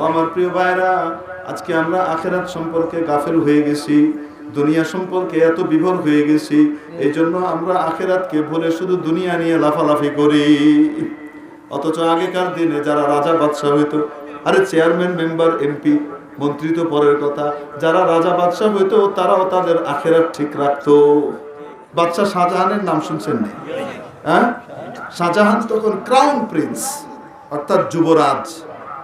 আমার প্রিয় ভাইরা, আজকে আমরা আখিরাত সম্পর্কে গাফেল হয়ে গেছি, দুনিয়া সম্পর্কে এত বিভোর হয়ে গেছি, এই জন্য আমরা আখিরাতকে ভুলে শুধু দুনিয়া নিয়ে লাফালাফি করি। অথচ আগেকার দিনে যারা রাজা বাদশাহ হইতো, আরে চেয়ারম্যান, মেম্বার, এমপি, মন্ত্রী তো পরের কথা, যারা রাজা বাদশাহ হইতো তারাও তাদের আখিরাত ঠিক রাখতো। বাদশাহ শাহজাহানের নাম শুনছেন না? হ্যাঁ, শাহজাহান তখন ক্রাউন প্রিন্স অর্থাৎ যুবরাজ,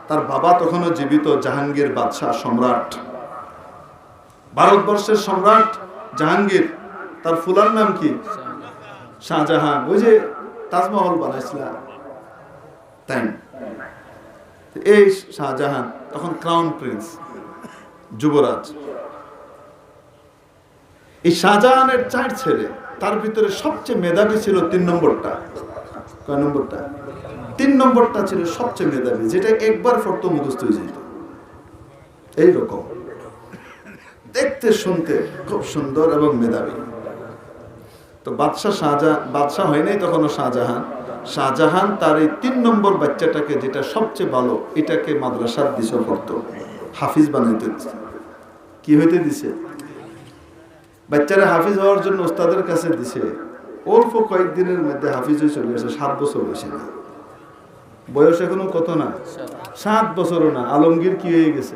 তার বাবা তখনও জীবিত, জাহাঙ্গীর বাদশাহ সম্রাট, ভারতবর্ষের সম্রাট জাহাঙ্গীর। তার ফুলার নাম কি? শাহজাহান। ওই যে তাজমহল বানাইছিলাম তাই, এই শাহজাহান তখন ক্রাউন প্রিন্স, যুবরাজ। এই শাহজাহানের 4 ছেলে, তার ভিতরে সবচেয়ে মেধাবী ছিল 3 নম্বরটা। কয় নম্বরটা? 3 নম্বরটা ছিল সবচেয়ে মেধাবী, যেটা একবার পড়তো মুখস্থ হয়ে যেত। এইরকম দেখতে শুনতে খুব সুন্দর এবং মেধাবী। তো বাদশাহ হয় নাই তখনও শাহজাহান। শাহজাহান তার এই 3 নম্বর বাচ্চাটাকে, যেটা সবচেয়ে ভালো, এটাকে মাদ্রাসার দিশা পড়তো, হাফিজ বানাইতে দিছে। কি হইতে দিছে? বাচ্চারা হাফিজ হওয়ার জন্য ওস্তাদের কাছে দিছে। অল্প কয়েকদিনের মধ্যে হাফিজ হয়ে চলে গেছে, 7 বছর হয়েছে না। বয়স এখনো কত না? 7 বছরও না। আলমগীর কি হয়ে গেছে?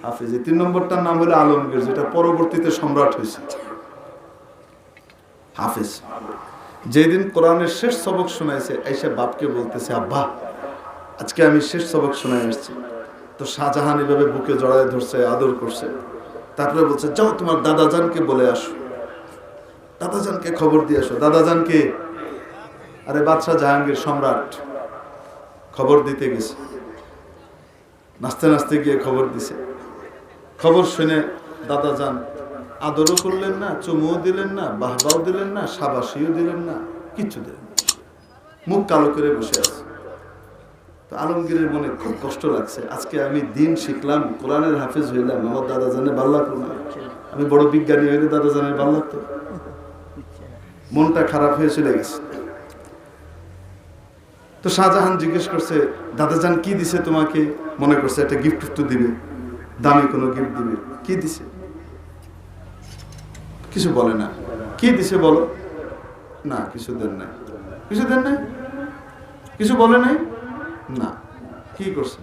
হাফিজ। 3 নম্বরটার নাম হলো আলমগীর, যেটা পরবর্তীতে সম্রাট হয়েছে। হাফিজ যেদিন কোরআনের শেষ সবক শোনাইছে, এসে বাপকে বলতেছে, আব্বা আজকে আমি শেষ সবক শোনাই আসছি। তো শাহজাহান এভাবে বুকে জড়ায় ধরছে, আদর করছে। তারপরে বলছে, যাও তোমার দাদাজানকে বলে আসো, দাদাজানকে খবর দিয়ে আসো। দাদাজানকে? আরে বাদশাহ জাহাঙ্গীর, সম্রাট। খবর দিতে গেছে, নাচতে নাচতে গিয়ে খবর দিছে। খবর শুনে দাদাজান আদরও করলেন না, চুমুও দিলেন না, বাহবাও দিলেন না, শাবাশিও দিলেন না, কিচ্ছু দিলেন না, মুখ কালো করে বসে আছে। তো আলমগীরের মনে খুব কষ্ট লাগছে, আজকে আমি দিন শিখলাম, কোরআনের হাফেজ হইলাম, আমার দাদাজানের ভালো লাগলো না। আমি বড় বিজ্ঞানী হইলে দাদাজানের ভালো লাগতো? মনটা খারাপ হয়ে চলে গেছে। তো শাহজাহান জিজ্ঞেস করছে, দাদাজান কি দিছে তোমাকে? মনে করছে একটা গিফট তো দিবে, দামি কোনো গিফট দিবে। কি দিছে? কিছু বলে না। কি দিছে বলো? না, কিছু দেন নাই। কিছু দেন নাই? কিছু বলে নাই? না। কি করছে?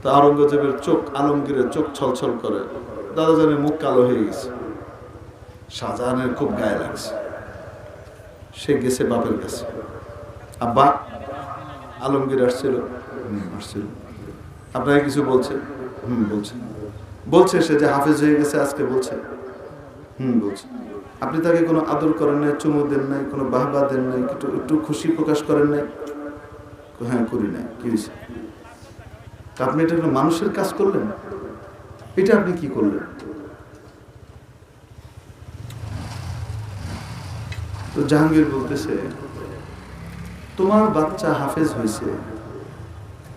তো আওরঙ্গজেবের চোখ, আলমগীরের চোখ ছলছল করে, দাদাজানের মুখ কালো হয়ে গেছে। শাহজাহানের খুব গায়ে লাগছে। সে গেছে বাপের কাছে, আব্বা আলমগীর আসছিল। আসছিল। আপনাকে কিছু বলছে? বলছে। বলছে সে যে হাফেজ হয়ে গেছে আজকে, বলছে। বলছে। আপনি তাকে কোনো আদর করেন নাই, চুমু দেন নাই, কোনো বাহবা দেন নাই, একটু খুশি প্রকাশ করেন নাই? হ্যাঁ, করি নাই। কি হয়েছে? আপনি এটা কোনো মানুষের কাজ করলেন? এটা আপনি কি করলেন? তো জাহাঙ্গীর বলতেছে, তোমার বাচ্চা হাফেজ হয়েছে,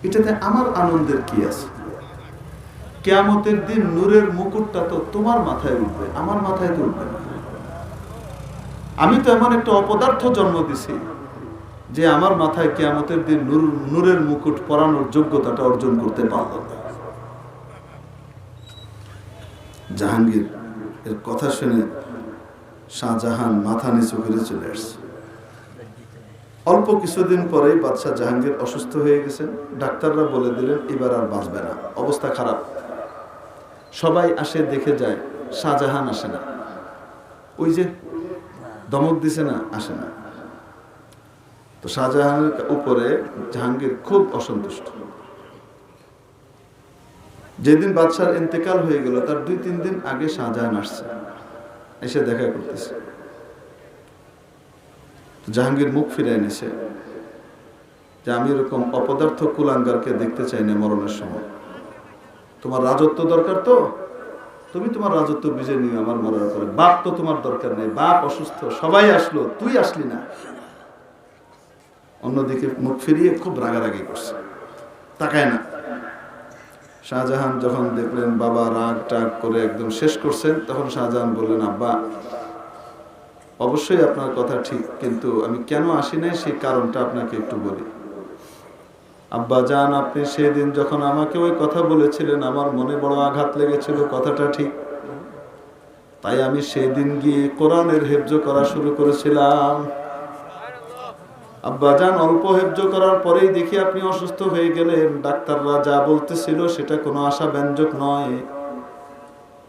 এটাতে আমার আনন্দের কি আছে? কিয়ামতের দিন নূরের মুকুটটা তো তোমার মাথায় উঠবে, আমার মাথায় তো উঠবে না। আমি তো এমন একটা অপদার্থ জন্ম দিছি যে আমার মাথায় কিয়ামতের দিন নূরের মুকুট পরানোর যোগ্যতাটা অর্জন করতে পারল না। জাহাঙ্গীর এর কথা শুনে শাহজাহান মাথা নিচু করে চলে আসছে। অল্প কিছুদিন পরেই বাদশাহ জাহাঙ্গীর অসুস্থ হয়ে গেছেন। ডাক্তাররা বলে দিলেন এবার আর বাঁচবে না, অবস্থা খারাপ। সবাই আসে, দেখে যায়, শাহজাহান আসে না। ওই যে ধমক দিছে না, আসে না। তো শাহজাহানের উপরে জাহাঙ্গীর খুব অসন্তুষ্ট। যেদিন বাদশার ইন্তেকাল হয়ে গেল, তার 2-3 দিন আগে শাহজাহান আসছে, এসে দেখা করতেছে। জাহাঙ্গীর মুখ ফিরে এনেছে যে আমি এরকম অপদার্থ কুলাঙ্গারকে দেখতে চাই না মরণের সময়। তোমার রাজত্ব দরকার, তো তুমি তোমার রাজত্ব বিজয় নিও আমার মরার পরে। বাপ তো তোমার দরকার নেই, বাপ অসুস্থ, সবাই আসলো, তুই আসলি না। অন্যদিকে মুখ ফিরিয়ে খুব রাগারাগি করছে, তাকায় না। শাহজাহান যখন দেখলেন বাবা রাগ টাগ করে একদম শেষ করছেন, তখন শাহজাহান বললেন, আব্বা অবশ্যই আপনার কথা ঠিক, কিন্তু আমি কেন আসি নাই সেই কারণটা আপনাকে একটু বলি। আব্বা জান, আপনি সেদিন যখন আমাকে ওই কথা বলেছিলেন আমার মনে বড় আঘাত লেগেছিল, কথাটা ঠিক। তাই আমি সেদিন গিয়ে কোরআনের হেফজ করা শুরু করেছিলাম। আব্বা জান, অল্প হেফজ করার পরেই দেখি আপনি অসুস্থ হয়ে গেলেন। ডাক্তাররা যা বলতেছিল সেটা কোনো আশাব্যঞ্জক নয়।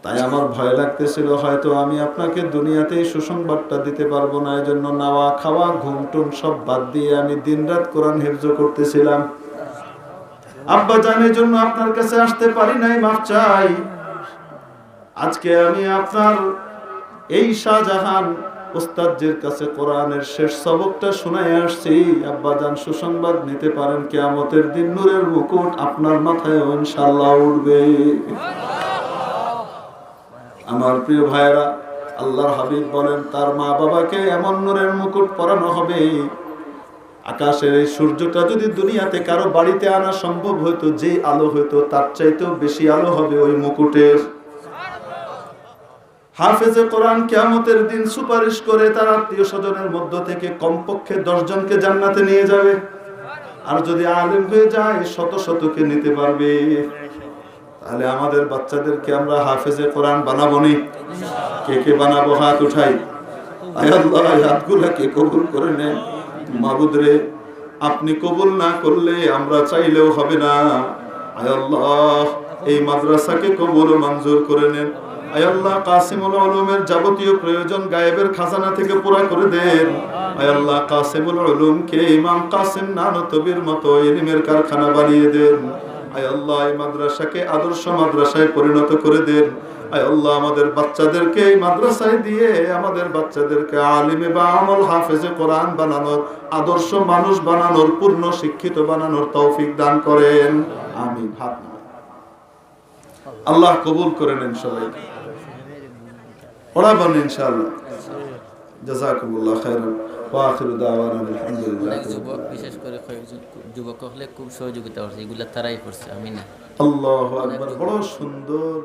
তাই আমার ভয় লাগতেছিল হয়তো আমি আপনাকে দুনিয়াতেই সুসংবাদটা দিতে পারবো না। এজন্য নাওয়া খাওয়া ঘুম টুম সব বাদ দিয়ে আমি দিনরাত কোরআন হেফজ করতেছিলাম। আব্বা জান, এজন্য আপনার কাছে আসতে পারি নাই, মাফ চাই। আজকে আমি আপনার এই শাহজাহান ওস্তাদের কাছে কোরআনের শেষ সবকটা শোনায় আসছি। আব্বা জান, সুসংবাদ নিতে পারেন, কিয়ামতের দিন নূরের মুকুট আপনার মাথায় ইনশাআল্লাহ উঠবে। আমার প্রিয় ভাইরা, আল্লাহর হাবিব বলেন তার মা বাবাকে এমন নূরের মুকুট পরানো হবে, আকাশের এই সূর্যটা যদি দুনিয়াতে কারো বাড়িতে আনা সম্ভব হইতো, যে আলো হইতো তার চাইতেও বেশি আলো হবে ওই মুকুটের। হাফেজে কোরআন কিয়ামতের দিন সুপারিশ করে তার আত্মীয় স্বজনের মধ্য থেকে কমপক্ষে 10 জনকে জান্নাতে নিয়ে যাবে। আর যদি আলেম হয়ে যায় শত শতকে নিতে পারবে। তাহলে আমাদের বাচ্চাদেরকে আমরা হাফেজে কোরআন বানাবো নি? কে কে বানাবো? হাত উঠাই। আয় আল্লাহ, হাতগুলোকে কবুল করে নেন। মাবুদ রে, আপনি কবুল না করলে আমরা চাইলেও হবে না। আয় আল্লাহ, এই মাদ্রাসাকে কবুল মঞ্জুর করে নেন। আয় আল্লাহ, কাসিমুল উলুমের যাবতীয় প্রয়োজন গায়েবের খাজানা থেকে পুরা করে দেন। আয় আল্লাহ, কাসিমুল উলুমকে ইমাম কাসিম নানতবির মতো ইলমের কারখানা বানিয়ে দেন। আয় আল্লাহ, এই মাদ্রাসাকে আদর্শ মাদ্রাসায় পরিণত করে দেন। আয় আল্লাহ, আমাদের বাচ্চাদেরকে এই মাদ্রাসায় দিয়ে আমাদের বাচ্চাদেরকে আলিমে বা আমল হাফেজে কোরআন বানানোর, আদর্শ মানুষ বানানোর, পূর্ণ শিক্ষিত বানানোর তৌফিক দান করেন। আমিন। হাত নামান। আল্লাহ কবুল করে নেন সবাইকে। পড়াবেন ইনশাআল্লাহ। জাযাকুমুল্লাহ খাইরান ওয়া আখিরু দাওয়ানা আলহামদুলিল্লাহ। যুবক, বিশেষ করে যুবক হলে খুব সহযোগিতা করছে, এগুলা তারাই করছে। আমি না। আল্লাহু আকবার। বড় সুন্দর